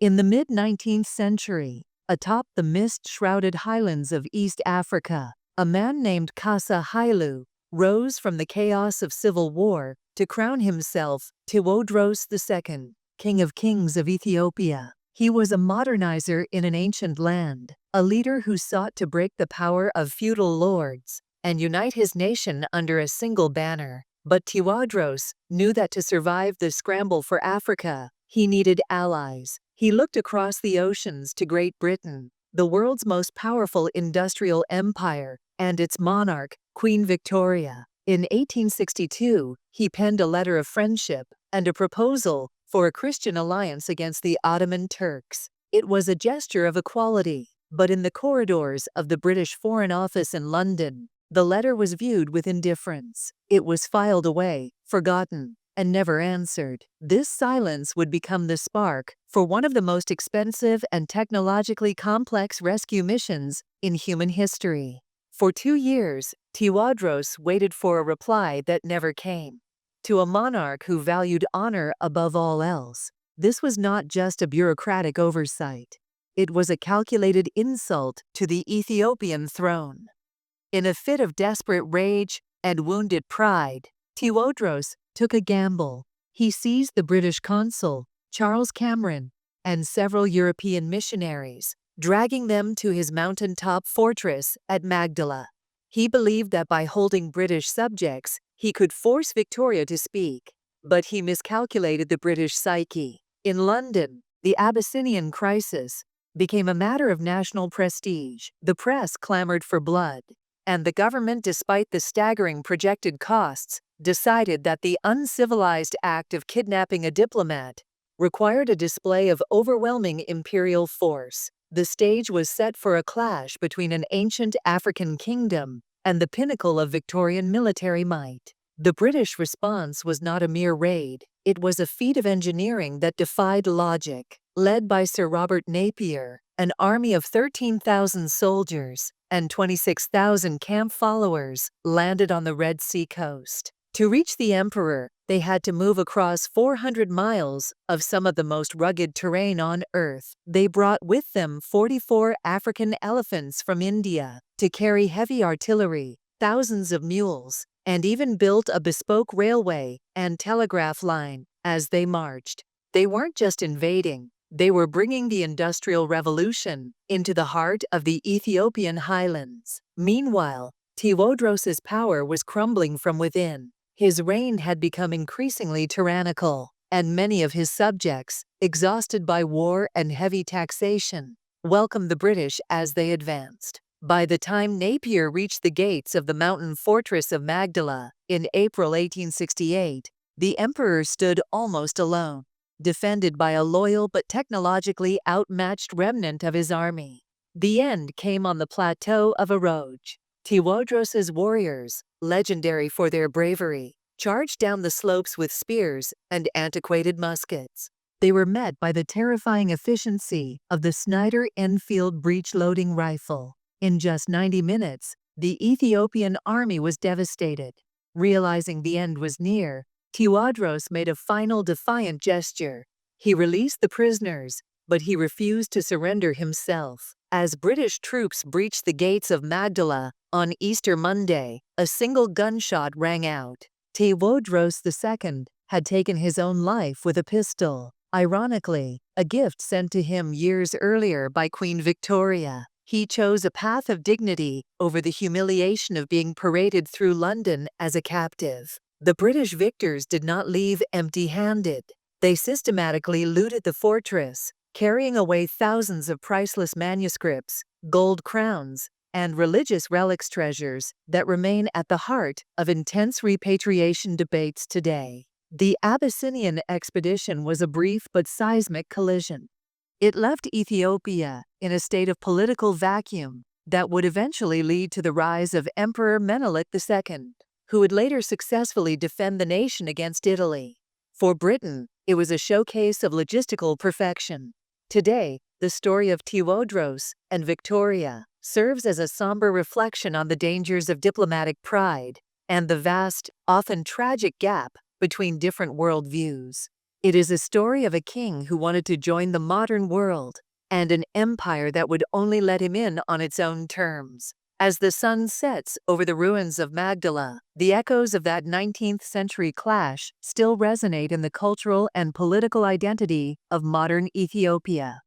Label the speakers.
Speaker 1: In the mid-19th century, atop the mist-shrouded highlands of East Africa, a man named Kasa Hailu rose from the chaos of civil war to crown himself Tewodros II, King of Kings of Ethiopia. He was a modernizer in an ancient land, a leader who sought to break the power of feudal lords and unite his nation under a single banner. But Tewodros knew that to survive the scramble for Africa, he needed allies. He looked across the oceans to Great Britain, the world's most powerful industrial empire, and its monarch, Queen Victoria. In 1862, he penned a letter of friendship and a proposal for a Christian alliance against the Ottoman Turks. It was a gesture of equality, but in the corridors of the British Foreign Office in London, the letter was viewed with indifference. It was filed away, forgotten, and never answered. This silence would become the spark for one of the most expensive and technologically complex rescue missions in human history. For 2 years, Tewodros waited for a reply that never came. To a monarch who valued honor above all else, this was not just a bureaucratic oversight. It was a calculated insult to the Ethiopian throne. In a fit of desperate rage and wounded pride, Tewodros took a gamble. He seized the British consul, Charles Cameron, and several European missionaries, dragging them to his mountaintop fortress at Magdala. He believed that by holding British subjects, he could force Victoria to speak. But he miscalculated the British psyche. In London, the Abyssinian crisis became a matter of national prestige. The press clamored for blood, and the government, despite the staggering projected costs, decided that the uncivilized act of kidnapping a diplomat required a display of overwhelming imperial force. The stage was set for a clash between an ancient African kingdom and the pinnacle of Victorian military might. The British response was not a mere raid. It was a feat of engineering that defied logic. Led by Sir Robert Napier, an army of 13,000 soldiers and 26,000 camp followers landed on the Red Sea coast. To reach the emperor, they had to move across 400 miles of some of the most rugged terrain on Earth. They brought with them 44 African elephants from India to carry heavy artillery, thousands of mules, and even built a bespoke railway and telegraph line as they marched. They weren't just invading, they were bringing the Industrial Revolution into the heart of the Ethiopian highlands. Meanwhile, Tewodros's power was crumbling from within. His reign had become increasingly tyrannical, and many of his subjects, exhausted by war and heavy taxation, welcomed the British as they advanced. By the time Napier reached the gates of the mountain fortress of Magdala in April 1868, the emperor stood almost alone, defended by a loyal but technologically outmatched remnant of his army. The end came on the plateau of Aroge. Tewodros's warriors, legendary for their bravery, charged down the slopes with spears and antiquated muskets. They were met by the terrifying efficiency of the Snider Enfield breech-loading rifle. In just 90 minutes, the Ethiopian army was devastated. Realizing the end was near, Tewodros made a final defiant gesture. He released the prisoners, but he refused to surrender himself. As British troops breached the gates of Magdala on Easter Monday, a single gunshot rang out. Tewodros II had taken his own life with a pistol, ironically, a gift sent to him years earlier by Queen Victoria. He chose a path of dignity over the humiliation of being paraded through London as a captive. The British victors did not leave empty-handed. They systematically looted the fortress, carrying away thousands of priceless manuscripts, gold crowns, and religious relics, treasures that remain at the heart of intense repatriation debates today. The Abyssinian Expedition was a brief but seismic collision. It left Ethiopia in a state of political vacuum that would eventually lead to the rise of Emperor Menelik II, who would later successfully defend the nation against Italy. For Britain, it was a showcase of logistical perfection. Today, the story of Tewodros and Victoria serves as a somber reflection on the dangers of diplomatic pride and the vast, often tragic gap between different worldviews. It is a story of a king who wanted to join the modern world and an empire that would only let him in on its own terms. As the sun sets over the ruins of Magdala, the echoes of that 19th century clash still resonate in the cultural and political identity of modern Ethiopia.